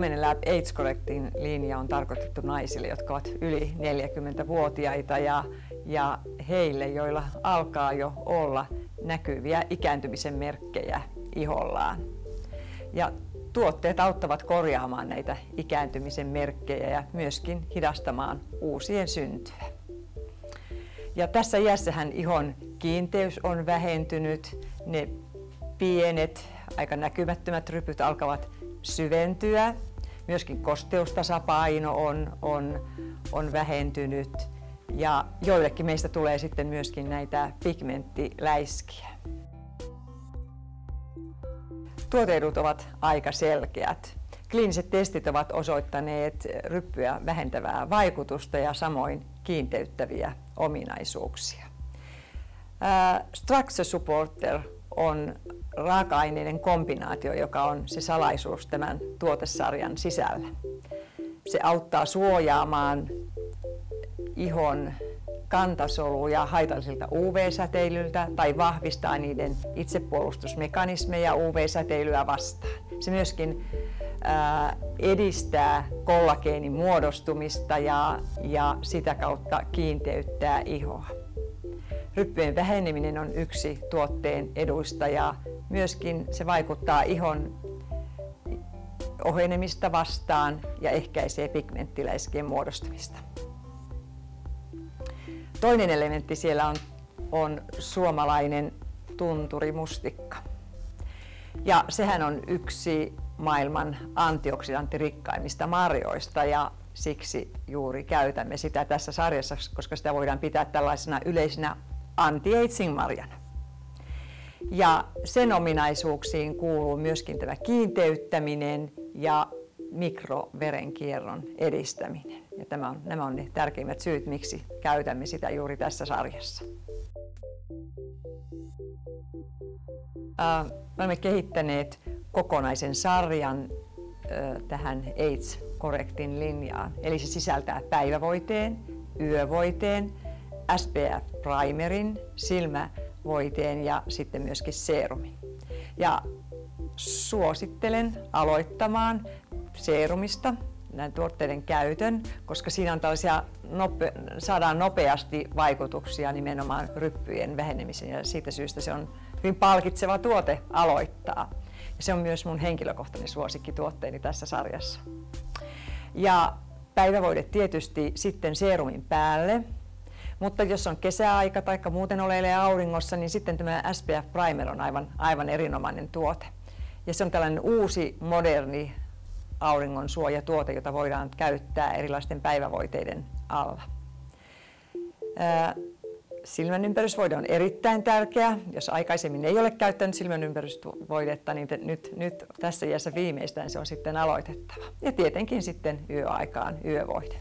Women Lab Age Correcting linja on tarkoitettu naisille, jotka ovat yli 40-vuotiaita ja heille, joilla alkaa jo olla näkyviä ikääntymisen merkkejä ihollaan. Ja tuotteet auttavat korjaamaan näitä ikääntymisen merkkejä ja myöskin hidastamaan uusien syntyä. Ja tässä iässähän ihon kiinteys on vähentynyt, ne pienet, aika näkymättömät rypyt alkavat syventyä, myöskin kosteustasapaino on vähentynyt ja joillekin meistä tulee sitten myöskin näitä pigmenttiläiskiä. Tuoteedut ovat aika selkeät. Kliiniset testit ovat osoittaneet ryppyä vähentävää vaikutusta ja samoin kiinteyttäviä ominaisuuksia. Structure Supporter on raaka-aineiden kombinaatio, joka on se salaisuus tämän tuotesarjan sisällä. Se auttaa suojaamaan ihon kantasoluja haitallisilta UV-säteilyltä tai vahvistaa niiden itsepuolustusmekanismeja UV-säteilyä vastaan. Se myöskin edistää kollageenin muodostumista ja sitä kautta kiinteyttää ihoa. Ryppyjen väheneminen on yksi tuotteen eduista ja myöskin se vaikuttaa ihon ohenemista vastaan ja ehkäisee pigmenttiläiskien muodostumista. Toinen elementti siellä on suomalainen tunturimustikka. Ja sehän on yksi maailman antioksidantirikkaimmista marjoista ja siksi juuri käytämme sitä tässä sarjassa, koska sitä voidaan pitää tällaisena yleisenä anti-aging-marjana. Ja sen ominaisuuksiin kuuluu myöskin tämä kiinteyttäminen ja mikroverenkierron edistäminen. Ja nämä on ne tärkeimmät syyt, miksi käytämme sitä juuri tässä sarjassa. Me olemme kehittäneet kokonaisen sarjan tähän Age Correcting linjaan. Eli se sisältää päivävoiteen, yövoiteen, SPF-primerin, silmävoiteen ja sitten myöskin seerumin. Ja suosittelen aloittamaan seerumista näiden tuotteiden käytön, koska siinä on saadaan nopeasti vaikutuksia nimenomaan ryppyjen vähenemiseen ja siitä syystä se on hyvin palkitseva tuote aloittaa. Ja se on myös mun henkilökohtainen suosikkituotteeni tässä sarjassa. Ja päivävoide tietysti sitten seerumin päälle, mutta jos on kesäaika tai muuten oleilee auringossa, niin sitten tämä SPF Primer on aivan erinomainen tuote. Ja se on tällainen uusi, moderni auringon suojatuote, jota voidaan käyttää erilaisten päivävoiteiden alla. Silmänympärysvoide on erittäin tärkeä. Jos aikaisemmin ei ole käyttänyt silmänympärysvoidetta, niin nyt tässä iässä viimeistään se on sitten aloitettava. Ja tietenkin sitten yöaikaan yövoide.